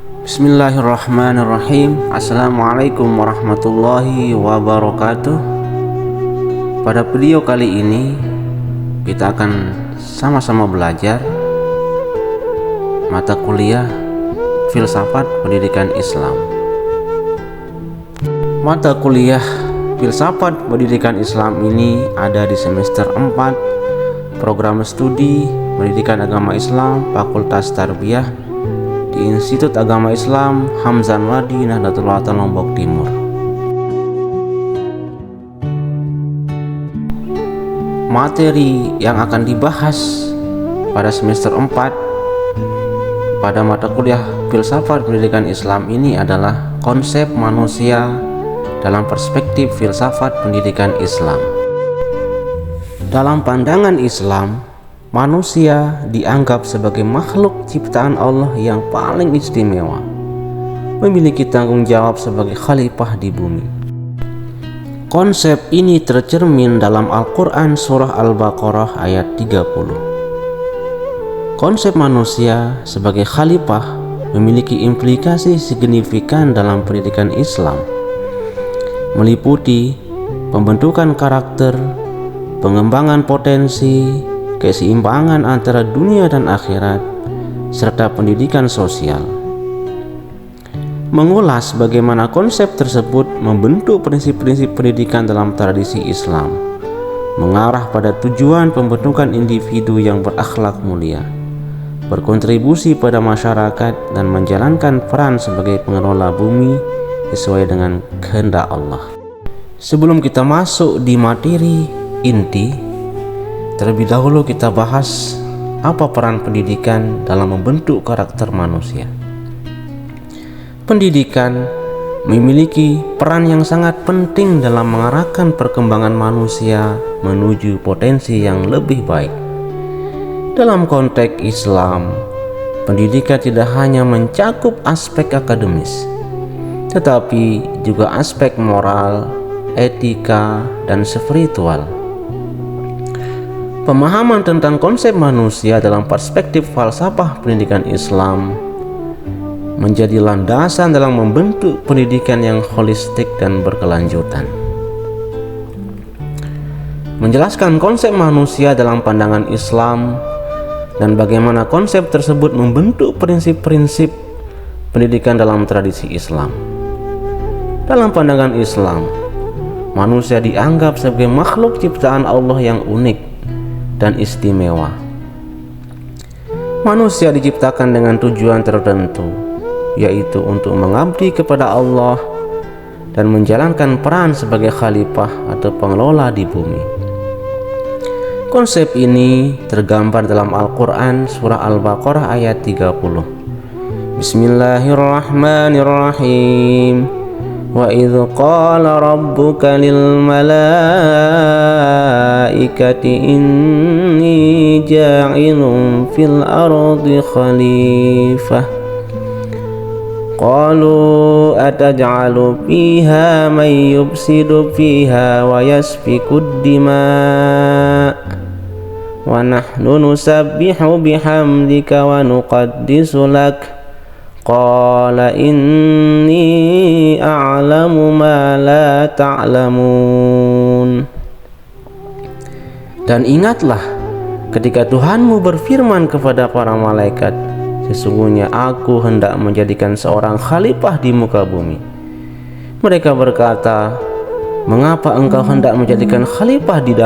Bismillahirrahmanirrahim. Assalamualaikum warahmatullahi wabarakatuh. Pada video kali ini kita akan sama-sama belajar mata kuliah Filsafat Pendidikan Islam. Mata kuliah Filsafat Pendidikan Islam ini ada di semester 4 program studi Pendidikan Agama Islam Fakultas Tarbiyah di Institut Agama Islam Hamzan Wadi Nahdlatul Ulama Lombok Timur. Materi yang akan dibahas pada semester 4 pada mata kuliah Filsafat Pendidikan Islam ini adalah konsep manusia dalam perspektif filsafat pendidikan Islam. Dalam pandangan Islam, manusia dianggap sebagai makhluk ciptaan Allah yang paling istimewa, memiliki tanggung jawab sebagai khalifah di bumi. Konsep ini tercermin dalam Al-Quran Surah Al-Baqarah ayat 30. Konsep manusia sebagai khalifah memiliki implikasi signifikan dalam pendidikan Islam, meliputi pembentukan karakter, pengembangan potensi, keseimbangan antara dunia dan akhirat, serta pendidikan sosial. Mengulas bagaimana konsep tersebut membentuk prinsip-prinsip pendidikan dalam tradisi Islam, mengarah pada tujuan pembentukan individu yang berakhlak mulia, berkontribusi pada masyarakat, dan menjalankan peran sebagai pengelola bumi sesuai dengan kehendak Allah. Sebelum kita masuk di materi inti, terlebih dahulu kita bahas apa peran pendidikan dalam membentuk karakter manusia. Pendidikan memiliki peran yang sangat penting dalam mengarahkan perkembangan manusia menuju potensi yang lebih baik. Dalam konteks Islam, pendidikan tidak hanya mencakup aspek akademis, tetapi juga aspek moral, etika, dan spiritual. Pemahaman tentang konsep manusia dalam perspektif falsafah pendidikan Islam menjadi landasan dalam membentuk pendidikan yang holistik dan berkelanjutan. Menjelaskan konsep manusia dalam pandangan Islam dan bagaimana konsep tersebut membentuk prinsip-prinsip pendidikan dalam tradisi Islam. Dalam pandangan Islam, manusia dianggap sebagai makhluk ciptaan Allah yang unik dan istimewa. Manusia diciptakan dengan tujuan tertentu, yaitu untuk mengabdi kepada Allah dan menjalankan peran sebagai khalifah atau pengelola di bumi. Konsep ini tergambar dalam Al-Quran Surah Al-Baqarah ayat 30. Bismillahirrahmanirrahim. Wa idh qala rabbuka lil malaikati inni ja'ilun fil ardi khalifah qalu ataj'alu fiha man yufsidu fiha wa yasfikud dima wa nahnu nusabbihu bihamdika wa nuqaddisu lak qala inni a'lamu ma la ta'lamun. Dan ingatlah ketika Tuhanmu berfirman kepada para malaikat, sesungguhnya aku hendak menjadikan seorang khalifah di muka bumi. Mereka berkata, mengapa engkau hendak menjadikan khalifah di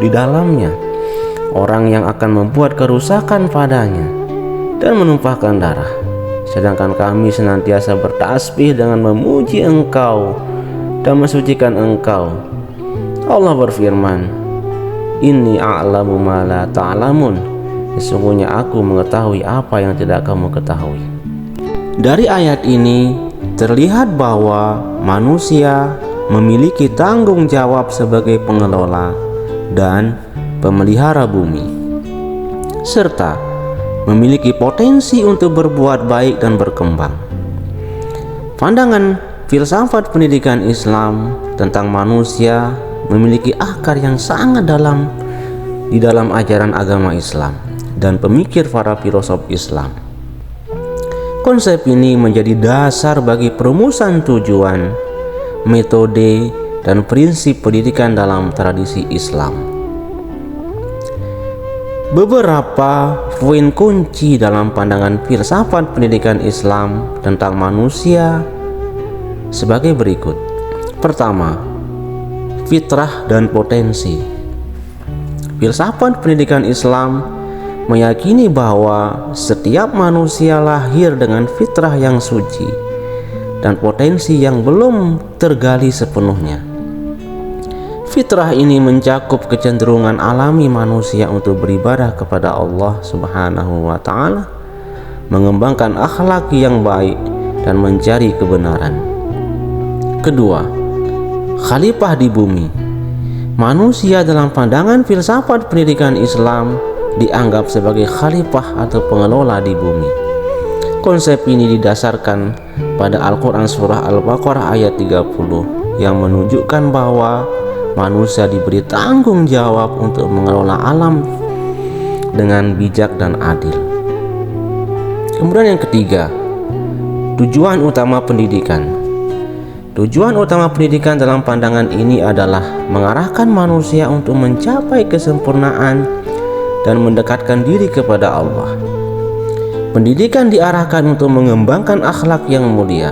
dalamnya, orang yang akan membuat kerusakan padanya dan menumpahkan darah, sedangkan kami senantiasa bertasbih dengan memuji engkau dan mensucikan engkau. Allah berfirman, inni a'lamu ma la ta'lamun, sesungguhnya aku mengetahui apa yang tidak kamu ketahui. Dari ayat ini terlihat bahwa manusia memiliki tanggung jawab sebagai pengelola dan pemelihara bumi, serta memiliki potensi untuk berbuat baik dan berkembang. Pandangan filsafat pendidikan Islam tentang manusia memiliki akar yang sangat dalam di dalam ajaran agama Islam dan pemikir para filosof Islam. Konsep ini menjadi dasar bagi perumusan tujuan, metode, dan prinsip pendidikan dalam tradisi Islam. Beberapa poin kunci dalam pandangan filsafat pendidikan Islam tentang manusia sebagai berikut. Pertama, fitrah dan potensi. Filsafat pendidikan Islam meyakini bahwa setiap manusia lahir dengan fitrah yang suci dan potensi yang belum tergali sepenuhnya. Fitrah ini mencakup kecenderungan alami manusia untuk beribadah kepada Allah Subhanahu wa Ta'ala, mengembangkan akhlak yang baik, dan mencari kebenaran. Kedua, khalifah di bumi. Manusia dalam pandangan filsafat pendidikan Islam dianggap sebagai khalifah atau pengelola di bumi. Konsep ini didasarkan pada Al-Quran Surah Al-Baqarah ayat 30 yang menunjukkan bahwa manusia diberi tanggung jawab untuk mengelola alam dengan bijak dan adil. Kemudian yang ketiga, tujuan utama pendidikan. Tujuan utama pendidikan dalam pandangan ini adalah mengarahkan manusia untuk mencapai kesempurnaan dan mendekatkan diri kepada Allah. Pendidikan diarahkan untuk mengembangkan akhlak yang mulia,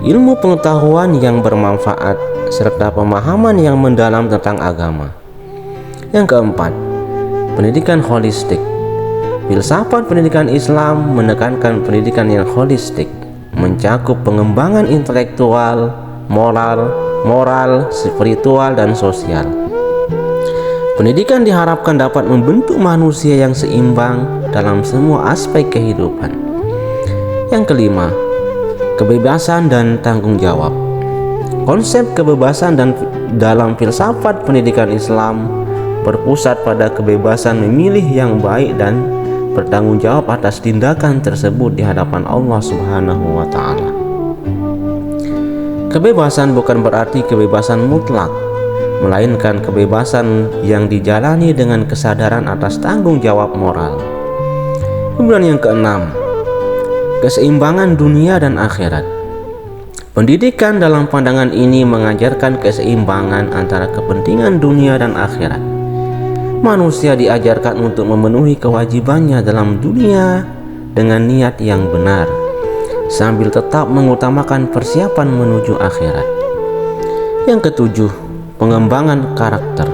ilmu pengetahuan yang bermanfaat, serta pemahaman yang mendalam tentang agama. Yang keempat, pendidikan holistik. Filsafat pendidikan Islam menekankan pendidikan yang holistik, mencakup pengembangan intelektual, moral, spiritual, dan sosial. Pendidikan diharapkan dapat membentuk manusia yang seimbang dalam semua aspek kehidupan. Yang kelima, kebebasan dan tanggung jawab. Konsep kebebasan dalam filsafat pendidikan Islam berpusat pada kebebasan memilih yang baik dan bertanggung jawab atas tindakan tersebut di hadapan Allah Subhanahu wa Ta'ala. Kebebasan bukan berarti kebebasan mutlak, melainkan kebebasan yang dijalani dengan kesadaran atas tanggung jawab moral. Kemudian yang keenam, keseimbangan dunia dan akhirat. Pendidikan dalam pandangan ini mengajarkan keseimbangan antara kepentingan dunia dan akhirat. Manusia diajarkan untuk memenuhi kewajibannya dalam dunia dengan niat yang benar, sambil tetap mengutamakan persiapan menuju akhirat. Yang ketujuh, pengembangan karakter.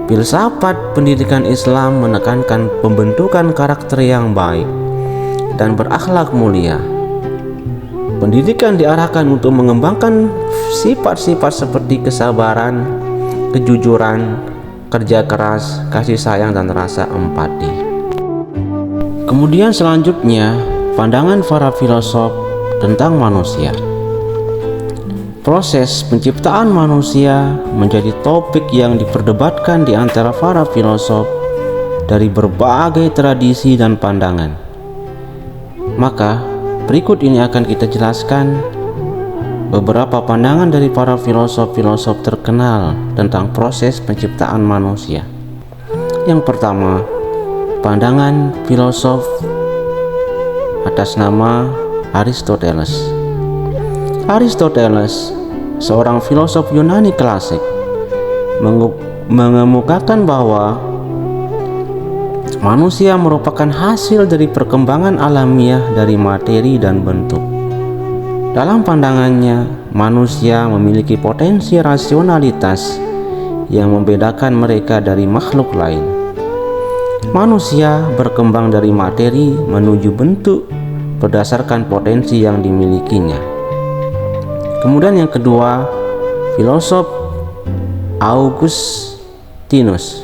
Filsafat pendidikan Islam menekankan pembentukan karakter yang baik dan berakhlak mulia. Pendidikan diarahkan untuk mengembangkan sifat-sifat seperti kesabaran, kejujuran, kerja keras, kasih sayang, dan rasa empati. Kemudian selanjutnya, pandangan para filosof tentang manusia. Proses penciptaan manusia menjadi topik yang diperdebatkan di antara para filosof dari berbagai tradisi dan pandangan. Maka, berikut ini akan kita jelaskan beberapa pandangan dari para filosof-filosof terkenal tentang proses penciptaan manusia. Yang pertama, pandangan filosof atas nama Aristoteles. Aristoteles, seorang filosof Yunani klasik, mengemukakan bahwa manusia merupakan hasil dari perkembangan alamiah dari materi dan bentuk. Dalam pandangannya, manusia memiliki potensi rasionalitas yang membedakan mereka dari makhluk lain. Manusia berkembang dari materi menuju bentuk berdasarkan potensi yang dimilikinya. Kemudian yang kedua, filosof Augustinus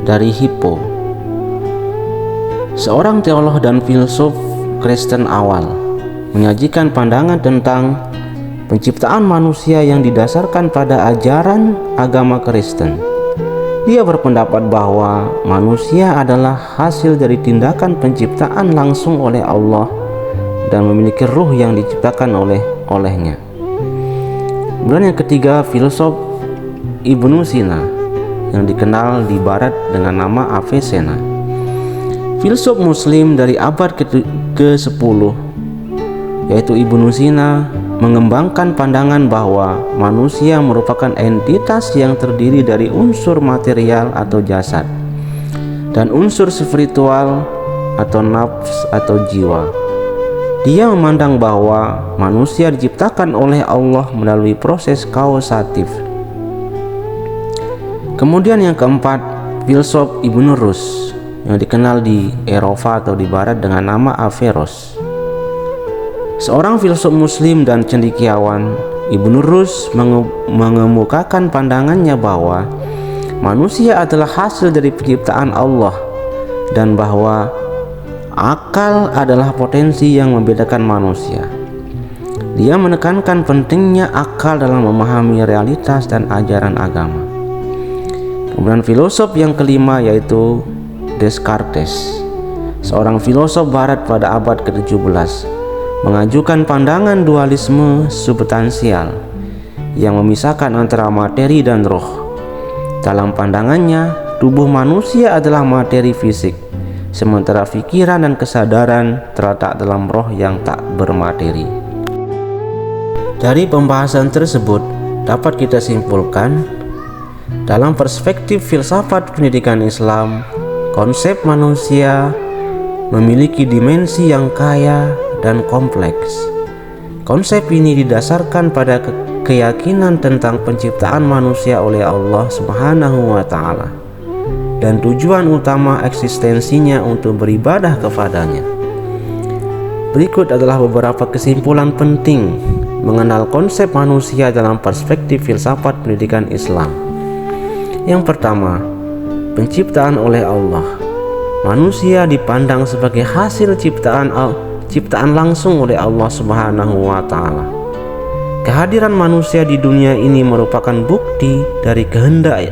dari Hippo, seorang teolog dan filsuf Kristen awal, menyajikan pandangan tentang penciptaan manusia yang didasarkan pada ajaran agama Kristen. Dia berpendapat bahwa manusia adalah hasil dari tindakan penciptaan langsung oleh Allah dan memiliki ruh yang diciptakan olehnya. Kemudian yang ketiga, filosof Ibnu Sina yang dikenal di barat dengan nama Avicenna. Filsuf muslim dari abad ke-10 yaitu Ibnu Sina mengembangkan pandangan bahwa manusia merupakan entitas yang terdiri dari unsur material atau jasad dan unsur spiritual atau nafs atau jiwa. Dia memandang bahwa manusia diciptakan oleh Allah melalui proses kausatif. Kemudian yang keempat, filsuf Ibnu Rus yang dikenal di Eropa atau di Barat dengan nama Averroes. Seorang filsuf muslim dan cendekiawan, Ibnu Rus mengemukakan pandangannya bahwa manusia adalah hasil dari penciptaan Allah dan bahwa akal adalah potensi yang membedakan manusia. Dia menekankan pentingnya akal dalam memahami realitas dan ajaran agama. Kemudian filosof yang kelima yaitu Descartes, seorang filosof barat pada abad ke-17, mengajukan pandangan dualisme substansial yang memisahkan antara materi dan roh. Dalam pandangannya, tubuh manusia adalah materi fisik, sementara pikiran dan kesadaran terletak dalam roh yang tak bermateri. Dari pembahasan tersebut dapat kita simpulkan, dalam perspektif filsafat pendidikan Islam, konsep manusia memiliki dimensi yang kaya dan kompleks. Konsep ini didasarkan pada keyakinan tentang penciptaan manusia oleh Allah Subhanahu wa Ta'ala dan tujuan utama eksistensinya untuk beribadah kepadanya. Berikut adalah beberapa kesimpulan penting mengenal konsep manusia dalam perspektif filsafat pendidikan Islam. Yang pertama, penciptaan oleh Allah. Manusia dipandang sebagai hasil ciptaan langsung oleh Allah Subhanahu wa Ta'ala. Kehadiran manusia di dunia ini merupakan bukti dari kehendak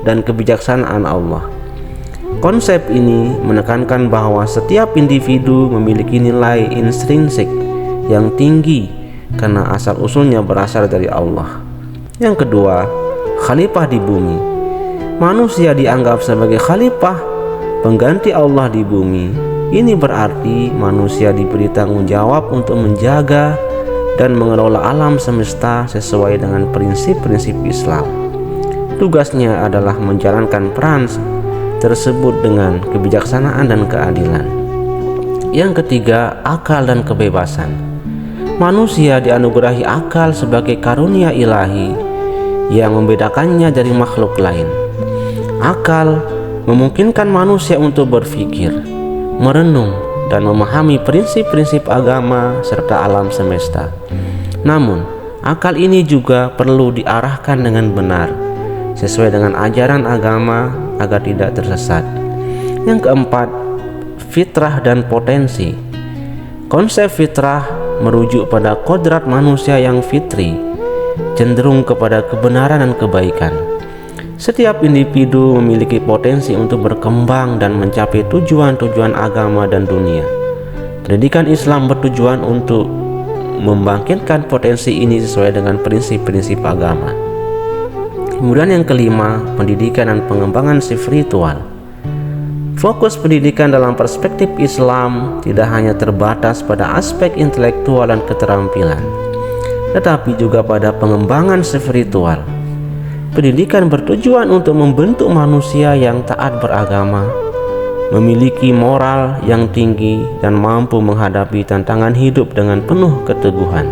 dan kebijaksanaan Allah. Konsep ini menekankan bahwa setiap individu memiliki nilai intrinsik yang tinggi karena asal-usulnya berasal dari Allah. Yang kedua, khalifah di bumi. Manusia dianggap sebagai khalifah, pengganti Allah di bumi. Ini berarti manusia diberi tanggung jawab untuk menjaga dan mengelola alam semesta sesuai dengan prinsip-prinsip Islam. Tugasnya adalah menjalankan peran tersebut dengan kebijaksanaan dan keadilan. Yang ketiga, akal dan kebebasan. Manusia dianugerahi akal sebagai karunia ilahi yang membedakannya dari makhluk lain. Akal memungkinkan manusia untuk berpikir, merenung, dan memahami prinsip-prinsip agama serta alam semesta. Namun, akal ini juga perlu diarahkan dengan benar, sesuai dengan ajaran agama agar tidak tersesat. Yang keempat, fitrah dan potensi. Konsep fitrah merujuk pada kodrat manusia yang fitri, cenderung kepada kebenaran dan kebaikan. Setiap individu memiliki potensi untuk berkembang dan mencapai tujuan-tujuan agama dan dunia. Pendidikan Islam bertujuan untuk membangkitkan potensi ini sesuai dengan prinsip-prinsip agama. Kemudian yang kelima, pendidikan dan pengembangan spiritual. Fokus pendidikan dalam perspektif Islam tidak hanya terbatas pada aspek intelektual dan keterampilan, tetapi juga pada pengembangan spiritual. Pendidikan bertujuan untuk membentuk manusia yang taat beragama, memiliki moral yang tinggi, dan mampu menghadapi tantangan hidup dengan penuh keteguhan.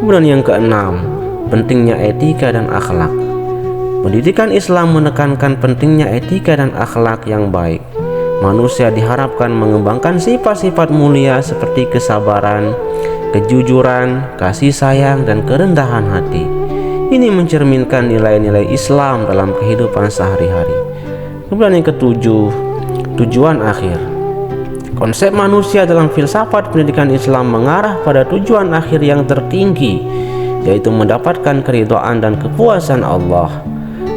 Kemudian yang keenam, pentingnya etika dan akhlak. Pendidikan Islam menekankan pentingnya etika dan akhlak yang baik. Manusia diharapkan mengembangkan sifat-sifat mulia seperti kesabaran, kejujuran, kasih sayang, dan kerendahan hati. Ini mencerminkan nilai-nilai Islam dalam kehidupan sehari-hari. Kemudian yang ketujuh, tujuan akhir. Konsep manusia dalam filsafat pendidikan Islam mengarah pada tujuan akhir yang tertinggi, yaitu mendapatkan keridhaan dan kepuasan Allah.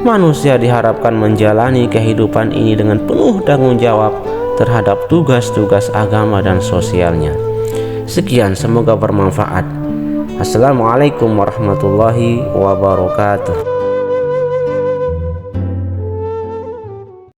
Manusia diharapkan menjalani kehidupan ini dengan penuh tanggung jawab terhadap tugas-tugas agama dan sosialnya. Sekian, semoga bermanfaat. Assalamualaikum warahmatullahi wabarakatuh.